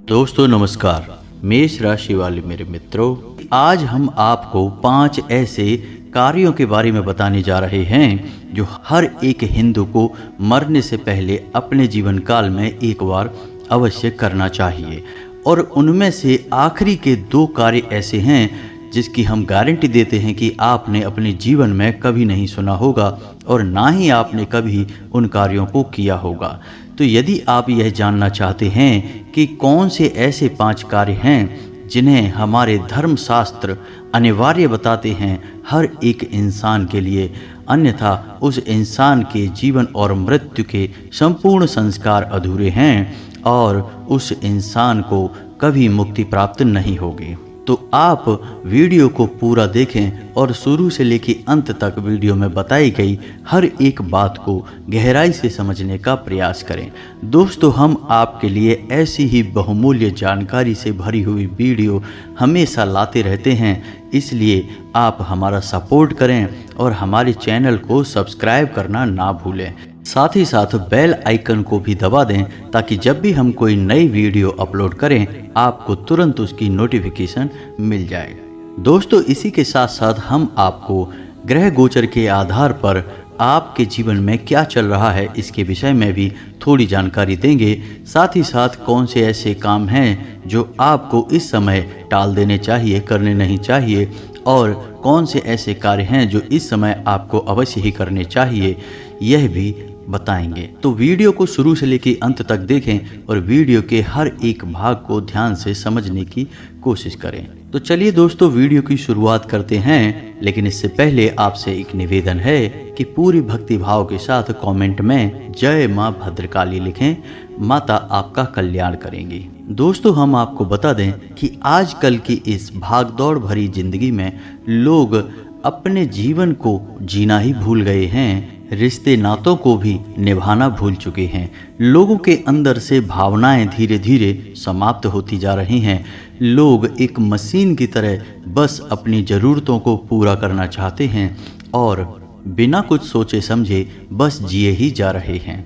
दोस्तों नमस्कार। मेष राशि वाले मेरे मित्रों, आज हम आपको 5 ऐसे कार्यों के बारे में बताने जा रहे हैं जो हर एक हिंदू को मरने से पहले अपने जीवन काल में एक बार अवश्य करना चाहिए। और उनमें से आखिरी के 2 कार्य ऐसे हैं जिसकी हम गारंटी देते हैं कि आपने अपने जीवन में कभी नहीं सुना होगा और ना ही आपने कभी उन कार्यों को किया होगा। तो यदि आप यह जानना चाहते हैं कि कौन से ऐसे 5 कार्य हैं जिन्हें हमारे धर्मशास्त्र अनिवार्य बताते हैं हर एक इंसान के लिए, अन्यथा उस इंसान के जीवन और मृत्यु के संपूर्ण संस्कार अधूरे हैं और उस इंसान को कभी मुक्ति प्राप्त नहीं होगी, तो आप वीडियो को पूरा देखें और शुरू से लेकर अंत तक वीडियो में बताई गई हर एक बात को गहराई से समझने का प्रयास करें। दोस्तों, हम आपके लिए ऐसी ही बहुमूल्य जानकारी से भरी हुई वीडियो हमेशा लाते रहते हैं, इसलिए आप हमारा सपोर्ट करें और हमारे चैनल को सब्सक्राइब करना ना भूलें। साथ ही साथ बेल आइकन को भी दबा दें ताकि जब भी हम कोई नई वीडियो अपलोड करें आपको तुरंत उसकी नोटिफिकेशन मिल जाए। दोस्तों, इसी के साथ साथ हम आपको ग्रह गोचर के आधार पर आपके जीवन में क्या चल रहा है इसके विषय में भी थोड़ी जानकारी देंगे। साथ ही साथ कौन से ऐसे काम हैं जो आपको इस समय टाल देने चाहिए, करने नहीं चाहिए, और कौन से ऐसे कार्य हैं जो इस समय आपको अवश्य ही करने चाहिए, यह भी बताएंगे। तो वीडियो को शुरू से लेकर अंत तक देखें और वीडियो के हर एक भाग को ध्यान से समझने की कोशिश करें। तो चलिए दोस्तों, वीडियो की शुरुआत करते हैं, लेकिन इससे पहले आपसे एक निवेदन है कि पूरी भक्ति भाव के साथ कमेंट में जय मां भद्रकाली लिखें। माता आपका कल्याण करेंगी। दोस्तों, हम आपको बता दें कि आजकल की इस भागदौड़ भरी जिंदगी में लोग अपने जीवन को जीना ही भूल गए हैं, रिश्ते नातों को भी निभाना भूल चुके हैं। लोगों के अंदर से भावनाएं धीरे धीरे समाप्त होती जा रही हैं। लोग एक मशीन की तरह बस अपनी ज़रूरतों को पूरा करना चाहते हैं और बिना कुछ सोचे समझे बस जिए ही जा रहे हैं।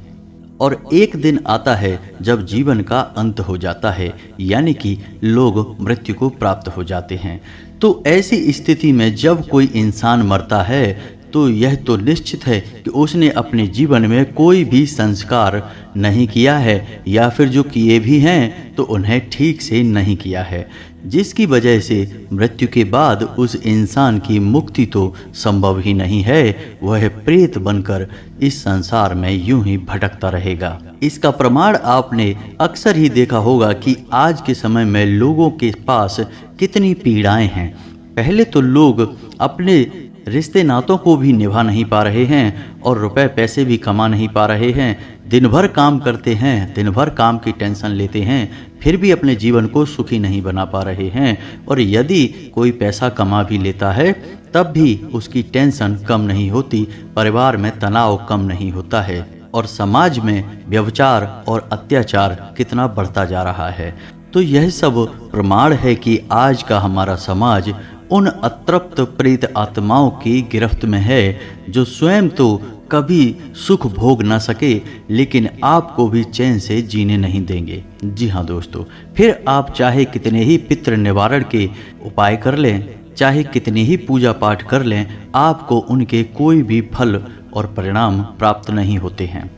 और एक दिन आता है जब जीवन का अंत हो जाता है, यानी कि लोग मृत्यु को प्राप्त हो जाते हैं। तो ऐसी स्थिति में जब कोई इंसान मरता है तो यह तो निश्चित है कि उसने अपने जीवन में कोई भी संस्कार नहीं किया है, या फिर जो किए भी हैं तो उन्हें ठीक से नहीं किया है, जिसकी वजह से मृत्यु के बाद उस इंसान की मुक्ति तो संभव ही नहीं है। वह प्रेत बनकर इस संसार में यूं ही भटकता रहेगा। इसका प्रमाण आपने अक्सर ही देखा होगा कि आज के समय में लोगों के पास कितनी पीड़ाएं हैं। पहले तो लोग अपने रिश्ते नातों को भी निभा नहीं पा रहे हैं और रुपए पैसे भी कमा नहीं पा रहे हैं। दिन भर काम करते हैं, दिन भर काम की टेंशन लेते हैं, फिर भी अपने जीवन को सुखी नहीं बना पा रहे हैं। और यदि कोई पैसा कमा भी लेता है तब भी उसकी टेंशन कम नहीं होती, परिवार में तनाव कम नहीं होता है, और समाज में व्यभिचार और अत्याचार कितना बढ़ता जा रहा है। तो यह सब प्रमाण है कि आज का हमारा समाज उन अतृप्त प्रेत आत्माओं की गिरफ्त में है जो स्वयं तो कभी सुख भोग ना सके लेकिन आपको भी चैन से जीने नहीं देंगे। जी हाँ दोस्तों, फिर आप चाहे कितने ही पितृ निवारण के उपाय कर लें, चाहे कितनी ही पूजा पाठ कर लें, आपको उनके कोई भी फल और परिणाम प्राप्त नहीं होते हैं।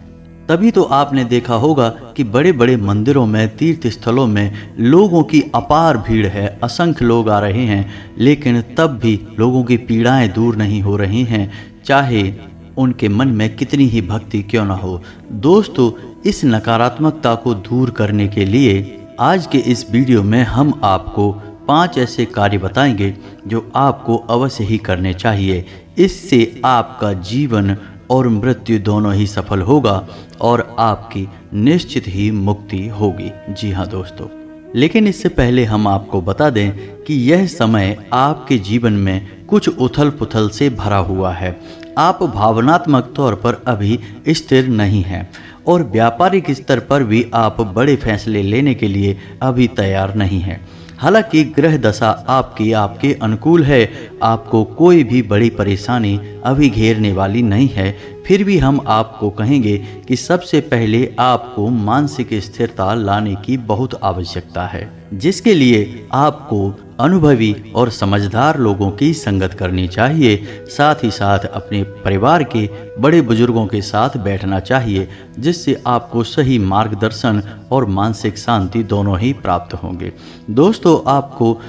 तभी तो आपने देखा होगा कि बड़े बड़े मंदिरों में, तीर्थ स्थलों में लोगों की अपार भीड़ है, असंख्य लोग आ रहे हैं, लेकिन तब भी लोगों की पीड़ाएं दूर नहीं हो रही हैं, चाहे उनके मन में कितनी ही भक्ति क्यों ना हो। दोस्तों, इस नकारात्मकता को दूर करने के लिए आज के इस वीडियो में हम आपको 5 ऐसे कार्य बताएंगे जो आपको अवश्य ही करने चाहिए। इससे आपका जीवन और मृत्यु दोनों ही सफल होगा और आपकी निश्चित ही मुक्ति होगी। जी हाँ दोस्तों, लेकिन इससे पहले हम आपको बता दें कि यह समय आपके जीवन में कुछ उथल पुथल से भरा हुआ है। आप भावनात्मक तौर पर अभी स्थिर नहीं हैं और व्यापारिक स्तर पर भी आप बड़े फैसले लेने के लिए अभी तैयार नहीं हैं। हालांकि ग्रह दशा आपके अनुकूल है, आपको कोई भी बड़ी परेशानी अभी घेरने वाली नहीं है, फिर भी हम आपको कहेंगे कि सबसे पहले आपको मानसिक स्थिरता लाने की बहुत आवश्यकता है, जिसके लिए आपको अनुभवी और समझदार लोगों की संगत करनी चाहिए। साथ ही साथ अपने परिवार के बड़े बुजुर्गों के साथ बैठना चाहिए, जिससे आपको सही मार्गदर्शन और मानसिक शांति दोनों ही प्राप्त होंगे। दोस्तों, आपको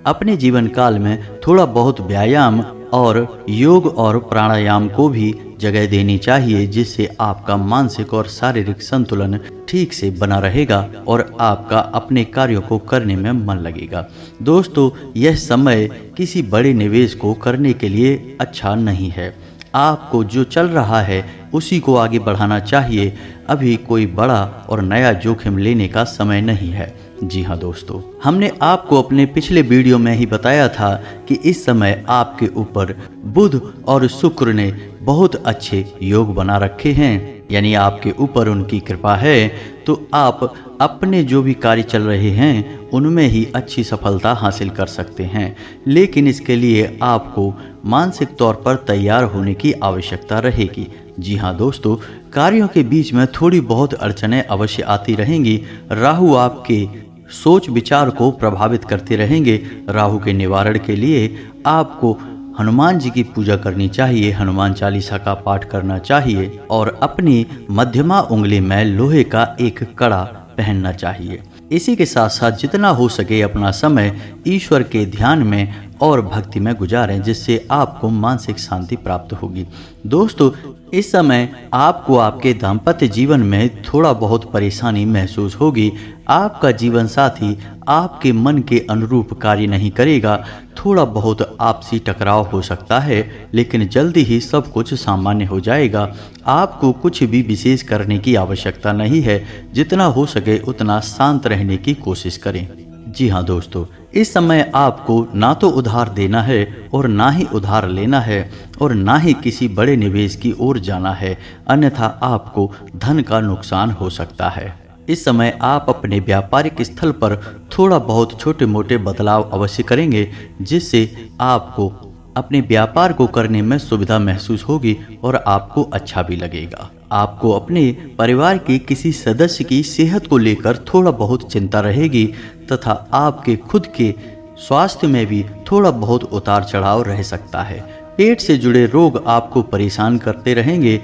अपने जीवन काल में थोड़ा बहुत व्यायाम और योग और प्राणायाम को भी जगह देनी चाहिए, जिससे आपका मानसिक और शारीरिक संतुलन ठीक से बना रहेगा और आपका अपने कार्यों को करने में मन लगेगा। दोस्तों, यह समय किसी बड़े निवेश को करने के लिए अच्छा नहीं है। आपको जो चल रहा है उसी को आगे बढ़ाना चाहिए। अभी कोई बड़ा और नया जोखिम लेने का समय नहीं है। जी हाँ दोस्तों, हमने आपको अपने पिछले वीडियो में ही बताया था कि इस समय आपके ऊपर बुध और शुक्र ने बहुत अच्छे योग बना रखे हैं, यानी आपके ऊपर उनकी कृपा है। तो आप अपने जो भी कार्य चल रहे हैं उनमें ही अच्छी सफलता हासिल कर सकते हैं, लेकिन इसके लिए आपको मानसिक तौर पर तैयार होने की आवश्यकता रहेगी। जी हाँ दोस्तों, कार्यों के बीच में थोड़ी बहुत अड़चनें अवश्य आती रहेंगी। राहु आपके सोच विचार को प्रभावित करते रहेंगे। राहु के निवारण के लिए आपको हनुमान जी की पूजा करनी चाहिए, हनुमान चालीसा का पाठ करना चाहिए और अपनी मध्यमा उंगली में लोहे का एक कड़ा पहनना चाहिए। इसी के साथ साथ जितना हो सके अपना समय ईश्वर के ध्यान में और भक्ति में गुजारें, जिससे आपको मानसिक शांति प्राप्त होगी। दोस्तों, इस समय आपको आपके दाम्पत्य जीवन में थोड़ा बहुत परेशानी महसूस होगी। आपका जीवन साथी आपके मन के अनुरूप कार्य नहीं करेगा। थोड़ा बहुत आपसी टकराव हो सकता है, लेकिन जल्दी ही सब कुछ सामान्य हो जाएगा। आपको कुछ भी विशेष करने की आवश्यकता नहीं है। जितना हो सके उतना शांत रहने की कोशिश करें। जी हाँ दोस्तों, इस समय आपको ना तो उधार देना है और ना ही उधार लेना है और ना ही किसी बड़े निवेश की ओर जाना है, अन्यथा आपको धन का नुकसान हो सकता है। इस समय आप अपने व्यापारिक स्थल पर थोड़ा बहुत छोटे मोटे बदलाव अवश्य करेंगे, जिससे आपको अपने व्यापार को करने में सुविधा महसूस होगी और आपको अच्छा भी लगेगा। आपको अपने परिवार के किसी सदस्य की सेहत को लेकर थोड़ा बहुत चिंता रहेगी तथा आपके खुद के स्वास्थ्य में भी थोड़ा बहुत उतार चढ़ाव रह सकता है। पेट से जुड़े रोग आपको परेशान करते रहेंगे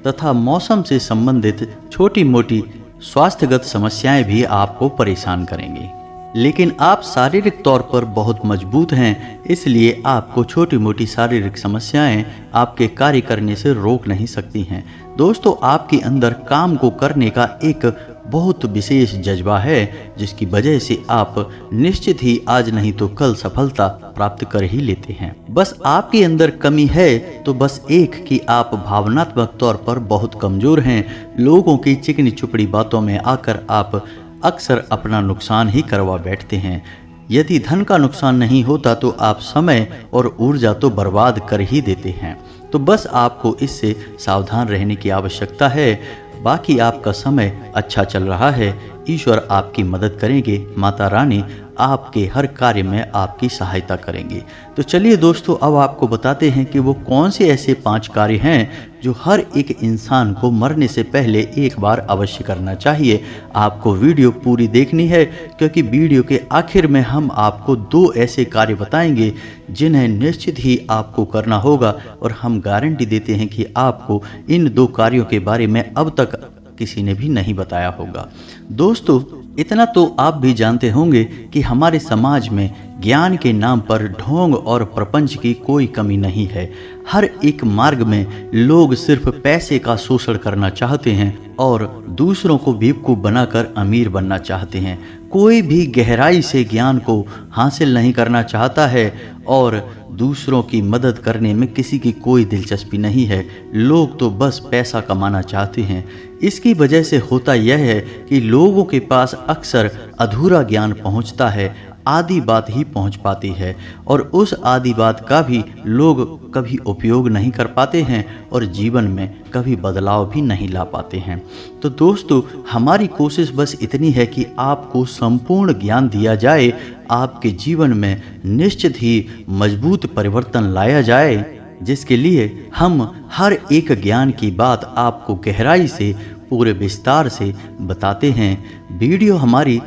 तथा मौसम से संबंधित छोटी मोटी स्वास्थ्यगत समस्याएं भी आपको परेशान करेंगी, लेकिन आप शारीरिक तौर पर बहुत मजबूत हैं, इसलिए आपको छोटी मोटी शारीरिक समस्याएं आपके कार्य करने से रोक नहीं सकती हैं। दोस्तों, आपके अंदर काम को करने का एक बहुत विशेष जज्बा है, जिसकी वजह से आप निश्चित ही आज नहीं तो कल सफलता प्राप्त कर ही लेते हैं। बस आपके अंदर कमी है तो बस एक कि आप भावनात्मक तौर पर बहुत कमजोर हैं। लोगों की चिकनी चुपड़ी बातों में आकर आप अक्सर अपना नुकसान ही करवा बैठते हैं। यदि धन का नुकसान नहीं होता तो आप समय और ऊर्जा तो बर्बाद कर ही देते हैं। तो बस आपको इससे सावधान रहने की आवश्यकता है। बाकी आपका समय अच्छा चल रहा है। ईश्वर आपकी मदद करेंगे। माता रानी आपके हर कार्य में आपकी सहायता करेंगे। तो चलिए दोस्तों, अब आपको बताते हैं कि वो कौन से ऐसे 5 कार्य हैं जो हर एक इंसान को मरने से पहले एक बार अवश्य करना चाहिए। आपको वीडियो पूरी देखनी है, क्योंकि वीडियो के आखिर में हम आपको 2 ऐसे कार्य बताएंगे जिन्हें निश्चित ही आपको करना होगा, और हम गारंटी देते हैं कि आपको इन 2 कार्यों के बारे में अब तक किसी ने भी नहीं बताया होगा। दोस्तों, इतना तो आप भी जानते होंगे कि हमारे समाज में ज्ञान के नाम पर ढोंग और प्रपंच की कोई कमी नहीं है। हर एक मार्ग में लोग सिर्फ पैसे का शोषण करना चाहते हैं और दूसरों को बेवकूफ बनाकर अमीर बनना चाहते हैं। कोई भी गहराई से ज्ञान को हासिल नहीं करना चाहता है और दूसरों की मदद करने में किसी की कोई दिलचस्पी नहीं है। लोग तो बस पैसा कमाना चाहते हैं। इसकी वजह से होता यह है कि लोगों के पास अक्सर अधूरा ज्ञान पहुंचता है, आधी बात ही पहुंच पाती है, और उस आधी बात का भी लोग कभी उपयोग नहीं कर पाते हैं और जीवन में कभी बदलाव भी नहीं ला पाते हैं। तो दोस्तों, हमारी कोशिश बस इतनी है कि आपको संपूर्ण ज्ञान दिया जाए, आपके जीवन में निश्चित ही मजबूत परिवर्तन लाया जाए। जिसके लिए हम हर एक ज्ञान की बात आपको गहराई से पूरे विस्तार से बताते हैं। वीडियो हमारी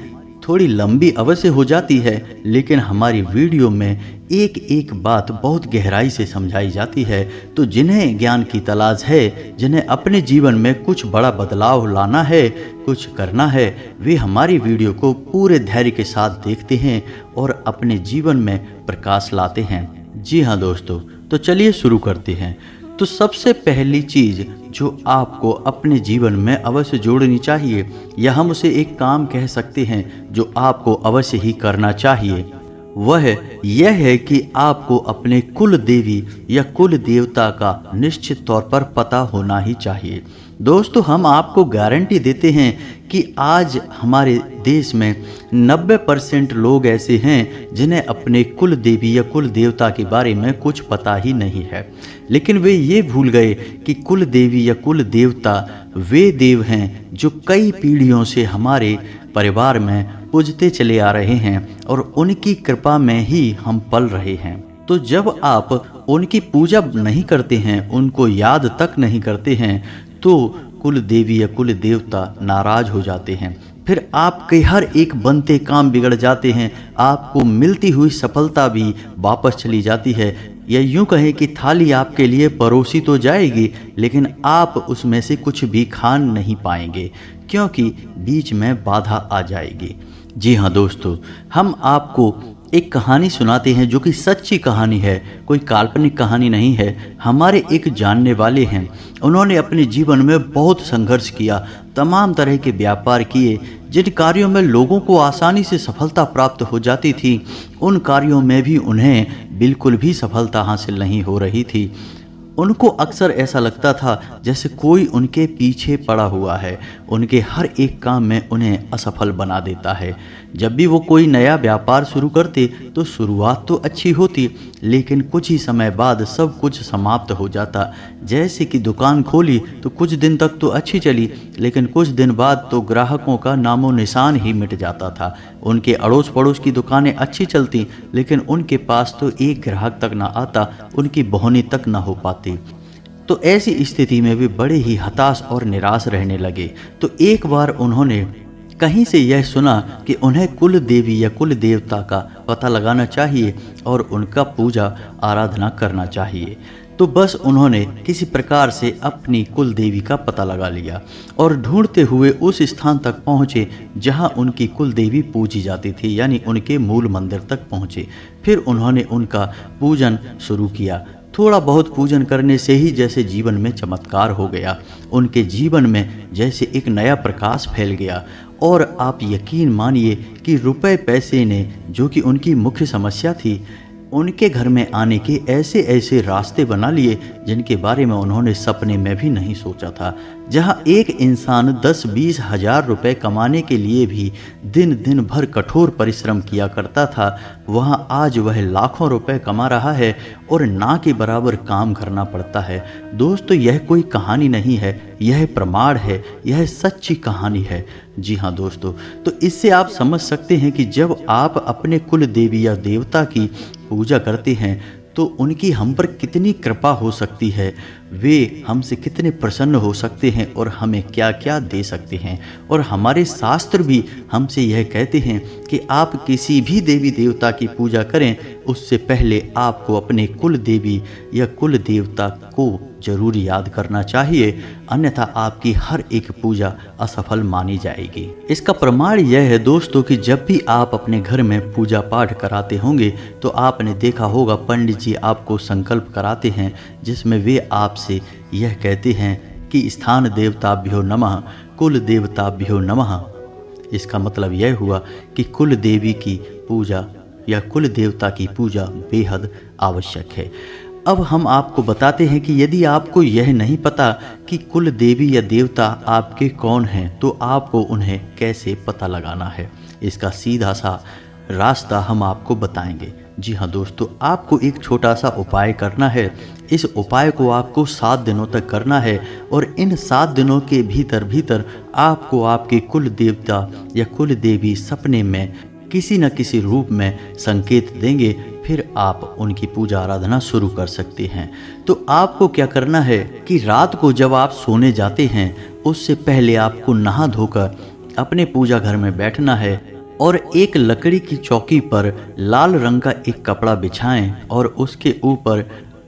थोड़ी लंबी अवश्य हो जाती है, लेकिन हमारी वीडियो में एक एक बात बहुत गहराई से समझाई जाती है। तो जिन्हें ज्ञान की तलाश है, जिन्हें अपने जीवन में कुछ बड़ा बदलाव लाना है, कुछ करना है, वे हमारी वीडियो को पूरे धैर्य के साथ देखते हैं और अपने जीवन में प्रकाश लाते हैं। जी हाँ दोस्तों, तो चलिए शुरू करते हैं। तो सबसे पहली चीज़ जो आपको अपने जीवन में अवश्य जोड़नी चाहिए, या हम उसे एक काम कह सकते हैं जो आपको अवश्य ही करना चाहिए, वह यह है कि आपको अपने कुल देवी या कुल देवता का निश्चित तौर पर पता होना ही चाहिए। दोस्तों, हम आपको गारंटी देते हैं कि आज हमारे देश में 90% लोग ऐसे हैं जिन्हें अपने कुल देवी या कुल देवता के बारे में कुछ पता ही नहीं है। लेकिन वे ये भूल गए कि कुल देवी या कुल देवता वे देव हैं जो कई पीढ़ियों से हमारे परिवार में पूजते चले आ रहे हैं और उनकी कृपा में ही हम पल रहे हैं। तो जब आप उनकी पूजा नहीं करते हैं, उनको याद तक नहीं करते हैं, तो कुल देवी या कुल देवता नाराज हो जाते हैं। फिर आपके हर एक बनते काम बिगड़ जाते हैं, आपको मिलती हुई सफलता भी वापस चली जाती है, या यूं कहें कि थाली आपके लिए परोसी तो जाएगी, लेकिन आप उसमें से कुछ भी खा नहीं पाएंगे, क्योंकि बीच में बाधा आ जाएगी। जी हाँ दोस्तों, हम आपको एक कहानी सुनाते हैं जो कि सच्ची कहानी है, कोई काल्पनिक कहानी नहीं है। हमारे एक जानने वाले हैं, उन्होंने अपने जीवन में बहुत संघर्ष किया, तमाम तरह के व्यापार किए, जिन कार्यों में लोगों को आसानी से सफलता प्राप्त हो जाती थी, उन कार्यों में भी उन्हें बिल्कुल भी सफलता हासिल नहीं हो रही थी। उनको अक्सर ऐसा लगता था जैसे कोई उनके पीछे पड़ा हुआ है, उनके हर एक काम में उन्हें असफल बना देता है। जब भी वो कोई नया व्यापार शुरू करते तो शुरुआत तो अच्छी होती, लेकिन कुछ ही समय बाद सब कुछ समाप्त हो जाता। जैसे कि दुकान खोली तो कुछ दिन तक तो अच्छी चली, लेकिन कुछ दिन बाद तो ग्राहकों का नामो निशान ही मिट जाता था। उनके अड़ोस पड़ोस की दुकानें अच्छी चलती, लेकिन उनके पास तो एक ग्राहक तक ना आता, उनकी बोहनी तक ना हो पाती। तो ऐसी स्थिति में वे बड़े ही हताश और निराश रहने लगे। तो एक बार उन्होंने कहीं से यह सुना कि उन्हें कुल देवी या कुल देवता का पता लगाना चाहिए और उनका पूजा आराधना करना चाहिए। तो बस उन्होंने किसी प्रकार से अपनी कुल देवी का पता लगा लिया और ढूंढते हुए उस स्थान तक पहुँचे जहाँ उनकी कुल देवी पूजी जाती थी, यानी उनके मूल मंदिर तक पहुँचे। फिर उन्होंने उनका पूजन शुरू किया। थोड़ा बहुत पूजन करने से ही जैसे जीवन में चमत्कार हो गया, उनके जीवन में जैसे एक नया प्रकाश फैल गया। और आप यकीन मानिए कि रुपए पैसे ने, जो कि उनकी मुख्य समस्या थी, उनके घर में आने के ऐसे ऐसे रास्ते बना लिए जिनके बारे में उन्होंने सपने में भी नहीं सोचा था। जहां एक इंसान 10-20 हज़ार रुपये कमाने के लिए भी दिन भर कठोर परिश्रम किया करता था, वहां आज वह लाखों रुपए कमा रहा है और ना के बराबर काम करना पड़ता है। दोस्तों, यह कोई कहानी नहीं है, यह प्रमाण है, यह सच्ची कहानी है। जी हाँ दोस्तों, तो इससे आप समझ सकते हैं कि जब आप अपने कुल देवी या देवता की पूजा करते हैं तो उनकी हम पर कितनी कृपा हो सकती है, वे हमसे कितने प्रसन्न हो सकते हैं और हमें क्या क्या दे सकते हैं। और हमारे शास्त्र भी हमसे यह कहते हैं कि आप किसी भी देवी देवता की पूजा करें, उससे पहले आपको अपने कुल देवी या कुल देवता को जरूर याद करना चाहिए, अन्यथा आपकी हर एक पूजा असफल मानी जाएगी। इसका प्रमाण यह है दोस्तों कि जब भी आप अपने घर में पूजा पाठ कराते होंगे तो आपने देखा होगा पंडित जी आपको संकल्प कराते हैं, जिसमें वे आपसे यह कहते हैं कि स्थान देवताभ्यो नमः, कुल देवताभ्यो नमः। इसका मतलब यह हुआ कि कुल देवी की पूजा या कुल देवता की पूजा बेहद आवश्यक है। अब हम आपको बताते हैं कि यदि आपको यह नहीं पता कि कुल देवी या देवता आपके कौन हैं, तो आपको उन्हें कैसे पता लगाना है, इसका सीधा सा रास्ता हम आपको बताएंगे। जी हाँ दोस्तों, आपको एक छोटा सा उपाय करना है। इस उपाय को आपको 7 दिनों तक करना है और इन 7 दिनों के भीतर आपको आपके कुल देवता या कुल देवी सपने में किसी न किसी रूप में संकेत देंगे, फिर आप उनकी पूजा आराधना शुरू कर सकते हैं। तो आपको क्या करना है कि रात को जब आप सोने जाते हैं उससे पहले आपको नहा धोकर अपने पूजा घर में बैठना है और एक लकड़ी की चौकी पर लाल रंग का एक कपड़ा बिछाएं और उसके ऊपर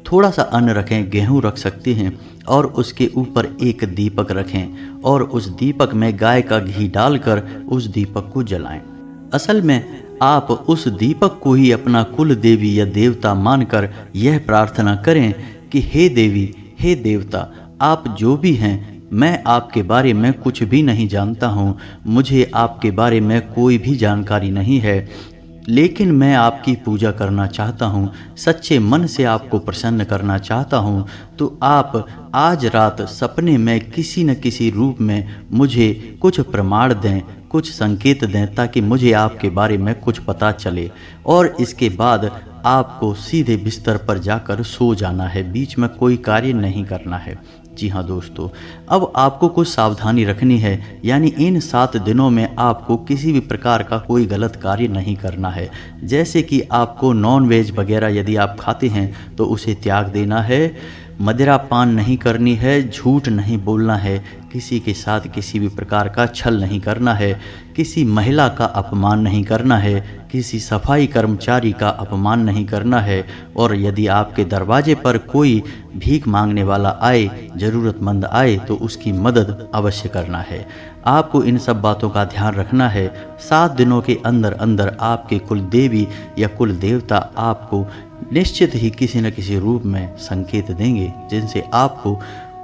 थोड़ा सा अन्न रखें, गेहूं रख सकते हैं, और उसके ऊपर एक दीपक रखें और उस दीपक में गाय का घी डालकर उस दीपक को जलाएं। असल में आप उस दीपक को ही अपना कुल देवी या देवता मानकर यह प्रार्थना करें कि हे देवी, हे देवता, आप जो भी हैं, मैं आपके बारे में कुछ भी नहीं जानता हूँ, मुझे आपके बारे में कोई भी जानकारी नहीं है, लेकिन मैं आपकी पूजा करना चाहता हूँ, सच्चे मन से आपको प्रसन्न करना चाहता हूँ। तो आप आज रात सपने में किसी न किसी रूप में मुझे कुछ प्रमाण दें, कुछ संकेत दें, ताकि मुझे आपके बारे में कुछ पता चले। और इसके बाद आपको सीधे बिस्तर पर जाकर सो जाना है, बीच में कोई कार्य नहीं करना है। जी हाँ दोस्तों, अब आपको कुछ सावधानी रखनी है, यानी इन 7 दिनों में आपको किसी भी प्रकार का कोई गलत कार्य नहीं करना है। जैसे कि आपको नॉन वेज वगैरह यदि आप खाते हैं तो उसे त्याग देना है, मदिरा पान नहीं करनी है, झूठ नहीं बोलना है, किसी के साथ किसी भी प्रकार का छल नहीं करना है, किसी महिला का अपमान नहीं करना है, किसी सफाई कर्मचारी का अपमान नहीं करना है, और यदि आपके दरवाजे पर कोई भीख मांगने वाला आए, ज़रूरतमंद आए, तो उसकी मदद अवश्य करना है। आपको इन सब बातों का ध्यान रखना है। 7 दिनों के अंदर अंदर आपके कुल देवी या कुल देवता आपको निश्चित ही किसी न किसी रूप में संकेत देंगे, जिनसे आपको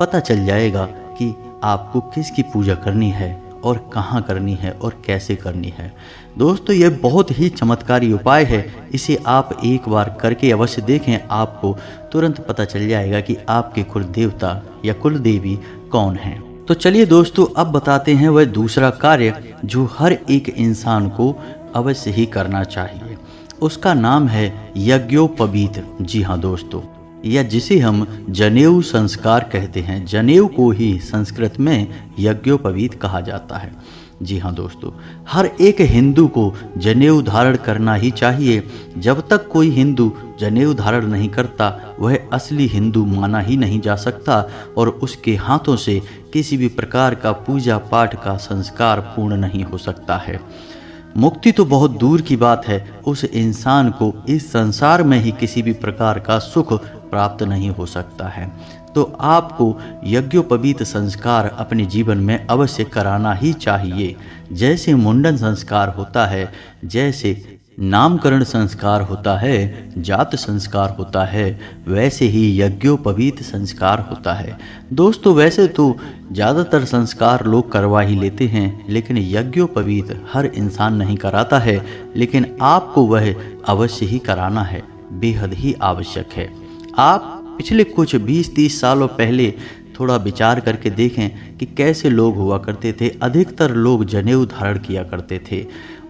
पता चल जाएगा कि आपको किसकी पूजा करनी है और कहाँ करनी है और कैसे करनी है। दोस्तों, यह बहुत ही चमत्कारी उपाय है, इसे आप एक बार करके अवश्य देखें, आपको तुरंत पता चल जाएगा कि आपके कुल देवता या कुल देवी कौन हैं। तो चलिए दोस्तों, अब बताते हैं वह दूसरा कार्य जो हर एक इंसान को अवश्य ही करना चाहिए। उसका नाम है यज्ञोपवीत। जी हाँ दोस्तों, या जिसे हम जनेऊ संस्कार कहते हैं। जनेऊ को ही संस्कृत में यज्ञोपवीत कहा जाता है। जी हाँ दोस्तों, हर एक हिंदू को जनेऊ धारण करना ही चाहिए। जब तक कोई हिंदू जनेऊ धारण नहीं करता, वह असली हिंदू माना ही नहीं जा सकता और उसके हाथों से किसी भी प्रकार का पूजा पाठ का संस्कार पूर्ण नहीं हो सकता है। मुक्ति तो बहुत दूर की बात है, उस इंसान को इस संसार में ही किसी भी प्रकार का सुख प्राप्त नहीं हो सकता है। तो आपको यज्ञोपवीत संस्कार अपने जीवन में अवश्य कराना ही चाहिए। जैसे मुंडन संस्कार होता है, जैसे नामकरण संस्कार होता है, जात संस्कार होता है, वैसे ही यज्ञोपवीत संस्कार होता है। दोस्तों, वैसे तो ज़्यादातर संस्कार लोग करवा ही लेते हैं, लेकिन यज्ञोपवीत हर इंसान नहीं कराता है, लेकिन आपको वह अवश्य ही कराना है, बेहद ही आवश्यक है। आप पिछले कुछ 20-30 सालों पहले थोड़ा विचार करके देखें कि कैसे लोग हुआ करते थे। अधिकतर लोग जनेऊ धारण किया करते थे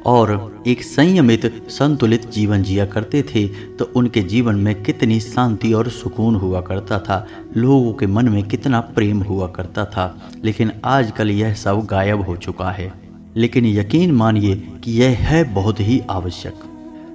और एक संयमित संतुलित जीवन जिया करते थे, तो उनके जीवन में कितनी शांति और सुकून हुआ करता था, लोगों के मन में कितना प्रेम हुआ करता था। लेकिन आजकल यह सब गायब हो चुका है, लेकिन यकीन मानिए कि यह है बहुत ही आवश्यक।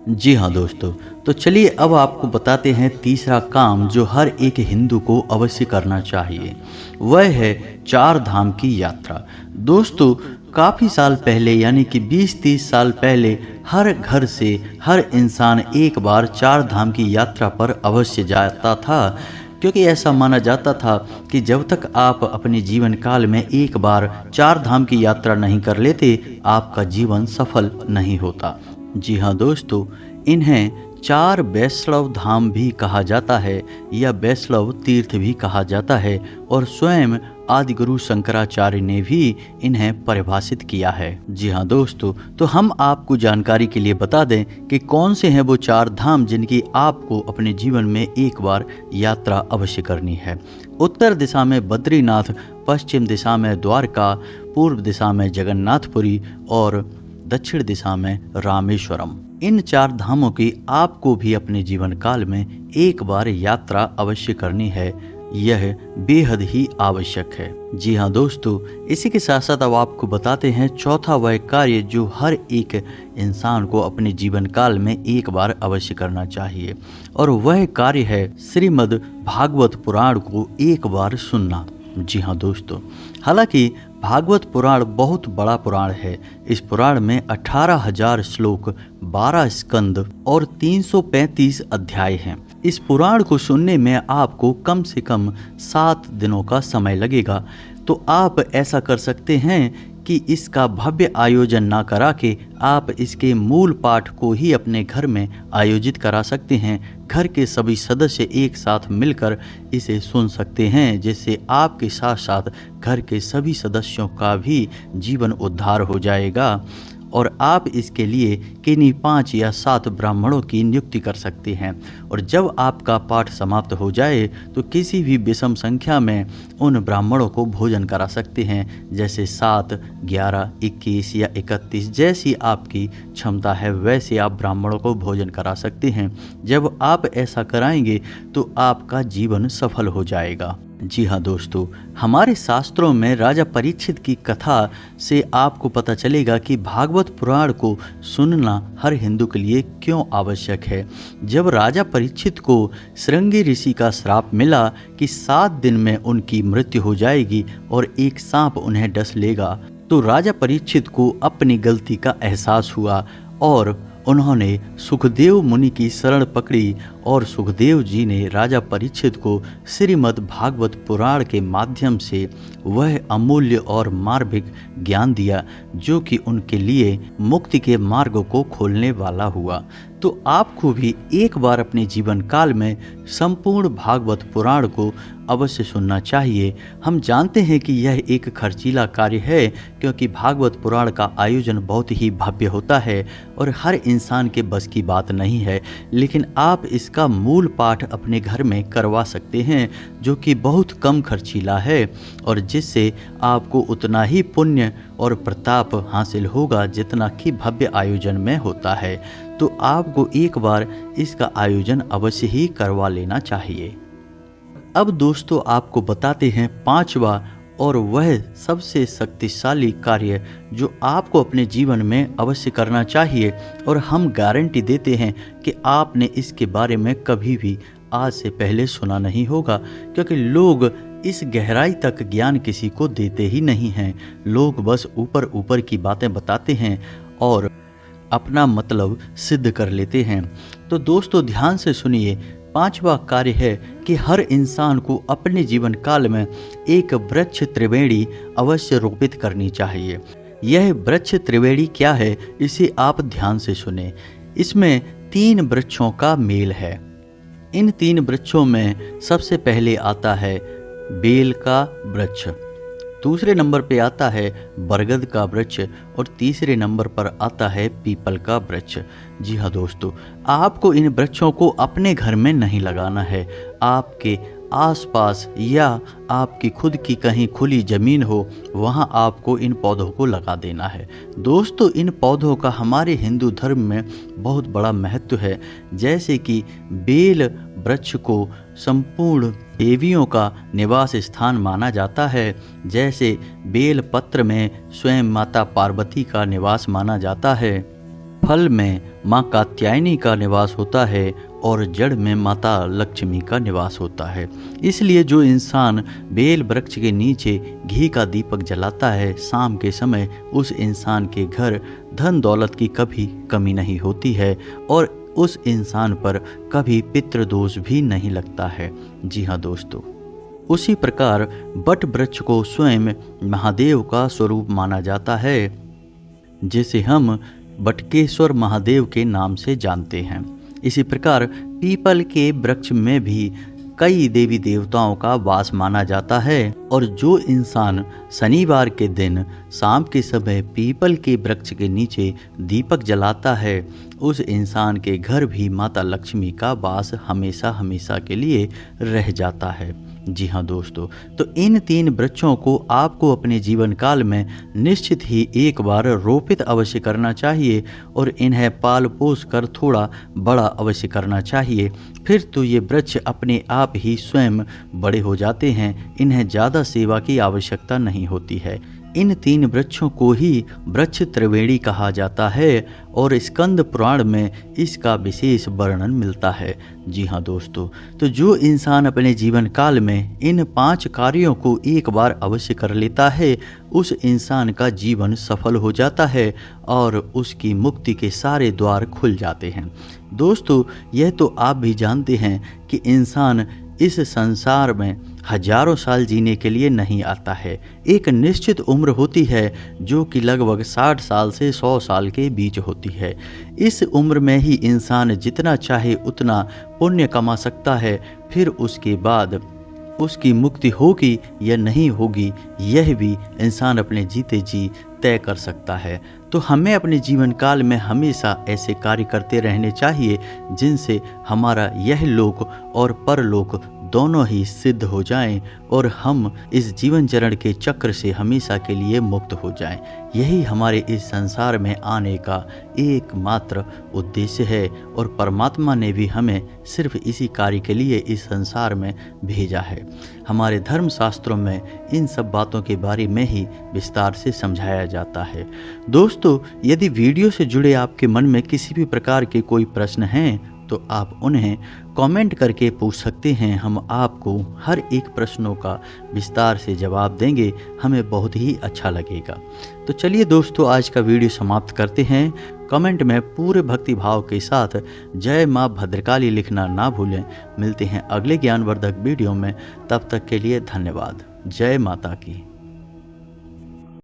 जी हाँ दोस्तों, तो चलिए अब आपको बताते हैं तीसरा काम जो हर एक हिंदू को अवश्य करना चाहिए। वह है 4 धाम की यात्रा। दोस्तों, काफ़ी साल पहले, यानी कि 20-30 साल पहले, हर घर से हर इंसान एक बार 4 धाम की यात्रा पर अवश्य जाता था, क्योंकि ऐसा माना जाता था कि जब तक आप अपने जीवन काल में एक बार 4 धाम की यात्रा नहीं कर लेते, आपका जीवन सफल नहीं होता। जी हाँ दोस्तों, इन्हें 4 वैष्णव धाम भी कहा जाता है या वैष्णव तीर्थ भी कहा जाता है, और स्वयं आदिगुरु शंकराचार्य ने भी इन्हें परिभाषित किया है। जी हाँ दोस्तों, तो हम आपको जानकारी के लिए बता दें कि कौन से हैं वो 4 धाम जिनकी आपको अपने जीवन में एक बार यात्रा अवश्य करनी है। उत्तर दिशा में बद्रीनाथ, पश्चिम दिशा में द्वारका, पूर्व दिशा में जगन्नाथपुरी और दक्षिण दिशा में रामेश्वरम। इन 4 धामों की आपको भी अपने जीवन काल में एक बार यात्रा अवश्य करनी है। यह बेहद ही आवश्यक है। जी हाँ दोस्तों, इसी के साथ साथ अब आपको बताते हैं चौथा वह कार्य जो हर एक इंसान को अपने जीवन काल में एक बार अवश्य करना चाहिए, और वह कार्य है श्रीमद् भागवत पुराण को एक बार सुनना। जी हाँ दोस्तों, हालांकि भागवत पुराण बहुत बड़ा पुराण है। इस पुराण में 18,000 श्लोक, 12 स्कंद और 335 अध्याय हैं। इस पुराण को सुनने में आपको कम से कम 7 दिनों का समय लगेगा। तो आप ऐसा कर सकते हैं कि इसका भव्य आयोजन ना करा के आप इसके मूल पाठ को ही अपने घर में आयोजित करा सकते हैं। घर के सभी सदस्य एक साथ मिलकर इसे सुन सकते हैं, जिससे आपके साथ साथ घर के सभी सदस्यों का भी जीवन उद्धार हो जाएगा। और आप इसके लिए किन्हीं 5 या 7 ब्राह्मणों की नियुक्ति कर सकते हैं। और जब आपका पाठ समाप्त हो जाए तो किसी भी विषम संख्या में उन ब्राह्मणों को भोजन करा सकते हैं, जैसे 7, 11, 21 या 31, जैसी आपकी क्षमता है वैसे आप ब्राह्मणों को भोजन करा सकते हैं। जब आप ऐसा कराएंगे तो आपका जीवन सफल हो जाएगा। जी हाँ दोस्तों, हमारे शास्त्रों में राजा परीक्षित की कथा से आपको पता चलेगा कि भागवत पुराण को सुनना हर हिंदू के लिए क्यों आवश्यक है। जब राजा परीक्षित को श्रृंगी ऋषि का श्राप मिला कि 7 दिन में उनकी मृत्यु हो जाएगी और एक सांप उन्हें डस लेगा, तो राजा परीक्षित को अपनी गलती का एहसास हुआ और उन्होंने सुखदेव मुनि की शरण पकड़ी। और सुखदेव जी ने राजा परीक्षित को श्रीमद् भागवत पुराण के माध्यम से वह अमूल्य और मार्मिक ज्ञान दिया जो कि उनके लिए मुक्ति के मार्ग को खोलने वाला हुआ। तो आपको भी एक बार अपने जीवन काल में संपूर्ण भागवत पुराण को अवश्य सुनना चाहिए। हम जानते हैं कि यह एक खर्चीला कार्य है, क्योंकि भागवत पुराण का आयोजन बहुत ही भव्य होता है और हर इंसान के बस की बात नहीं है, लेकिन आप इसका मूल पाठ अपने घर में करवा सकते हैं, जो कि बहुत कम खर्चीला है और जिससे आपको उतना ही पुण्य और प्रताप हासिल होगा जितना कि भव्य आयोजन में होता है। तो आपको एक बार इसका आयोजन अवश्य ही करवा लेना चाहिए। अब दोस्तों आपको बताते हैं 5वां और वह सबसे शक्तिशाली कार्य जो आपको अपने जीवन में अवश्य करना चाहिए, और हम गारंटी देते हैं कि आपने इसके बारे में कभी भी आज से पहले सुना नहीं होगा, क्योंकि लोग इस गहराई तक ज्ञान किसी को देते ही नहीं हैं। लोग बस ऊपर ऊपर की बातें बताते हैं और अपना मतलब सिद्ध कर लेते हैं। तो दोस्तों ध्यान से सुनिए, 5वां कार्य है कि हर इंसान को अपने जीवन काल में एक वृक्ष त्रिवेणी अवश्य रोपित करनी चाहिए। यह वृक्ष त्रिवेणी क्या है, इसे आप ध्यान से सुने। इसमें 3 वृक्षों का मेल है। इन 3 वृक्षों में सबसे पहले आता है बेल का वृक्ष, दूसरे नंबर पे आता है बरगद का वृक्ष और तीसरे नंबर पर आता है पीपल का वृक्ष। जी हाँ दोस्तों, आपको इन वृक्षों को अपने घर में नहीं लगाना है। आपके आसपास या आपकी खुद की कहीं खुली ज़मीन हो वहाँ आपको इन पौधों को लगा देना है। दोस्तों इन पौधों का हमारे हिंदू धर्म में बहुत बड़ा महत्व है। जैसे कि बेल वृक्ष को संपूर्ण देवियों का निवास स्थान माना जाता है, जैसे बेल पत्र में स्वयं माता पार्वती का निवास माना जाता है, फल में माँ कात्यायनी का निवास होता है और जड़ में माता लक्ष्मी का निवास होता है। इसलिए जो इंसान बेल वृक्ष के नीचे घी का दीपक जलाता है, शाम के समय उस इंसान के घर धन दौलत की कभी कमी नहीं होती है और उस इंसान पर कभी पितृदोष भी नहीं लगता है। जी हाँ दोस्तों, उसी प्रकार बट वृक्ष को स्वयं महादेव का स्वरूप माना जाता है, जिसे हम बटकेश्वर महादेव के नाम से जानते हैं। इसी प्रकार पीपल के वृक्ष में भी कई देवी देवताओं का वास माना जाता है और जो इंसान शनिवार के दिन शाम के समय पीपल के वृक्ष के नीचे दीपक जलाता है, उस इंसान के घर भी माता लक्ष्मी का वास हमेशा हमेशा के लिए रह जाता है। जी हाँ दोस्तों, तो इन 3 वृक्षों को आपको अपने जीवन काल में निश्चित ही एक बार रोपित अवश्य करना चाहिए और इन्हें पाल पोस कर थोड़ा बड़ा अवश्य करना चाहिए। फिर तो ये वृक्ष अपने आप ही स्वयं बड़े हो जाते हैं, इन्हें ज़्यादा सेवा की आवश्यकता नहीं होती है। इन 3 वृक्षों को ही वृक्ष त्रिवेणी कहा जाता है और स्कंद पुराण में इसका विशेष वर्णन मिलता है। जी हाँ दोस्तों, तो जो इंसान अपने जीवन काल में इन 5 कार्यों को एक बार अवश्य कर लेता है, उस इंसान का जीवन सफल हो जाता है और उसकी मुक्ति के सारे द्वार खुल जाते हैं। दोस्तों, यह तो आप भी जानते हैं कि इंसान इस संसार में हजारों साल जीने के लिए नहीं आता है। एक निश्चित उम्र होती है जो कि लगभग 60 साल से 100 साल के बीच होती है। इस उम्र में ही इंसान जितना चाहे उतना पुण्य कमा सकता है, फिर उसके बाद उसकी मुक्ति होगी या नहीं होगी, यह भी इंसान अपने जीते जी तय कर सकता है। तो हमें अपने जीवन काल में हमेशा ऐसे कार्य करते रहने चाहिए जिनसे हमारा यह लोक और परलोक दोनों ही सिद्ध हो जाएं और हम इस जीवन चरण के चक्र से हमेशा के लिए मुक्त हो जाएं। यही हमारे इस संसार में आने का एकमात्र उद्देश्य है और परमात्मा ने भी हमें सिर्फ इसी कार्य के लिए इस संसार में भेजा है। हमारे धर्म शास्त्रों में इन सब बातों के बारे में ही विस्तार से समझाया जाता है। दोस्तों, यदि वीडियो से जुड़े आपके मन में किसी भी प्रकार के कोई प्रश्न हैं तो आप उन्हें कमेंट करके पूछ सकते हैं। हम आपको हर एक प्रश्नों का विस्तार से जवाब देंगे, हमें बहुत ही अच्छा लगेगा। तो चलिए दोस्तों, आज का वीडियो समाप्त करते हैं। कमेंट में पूरे भक्ति भाव के साथ जय माँ भद्रकाली लिखना ना भूलें। मिलते हैं अगले ज्ञानवर्धक वीडियो में, तब तक के लिए धन्यवाद। जय माता की।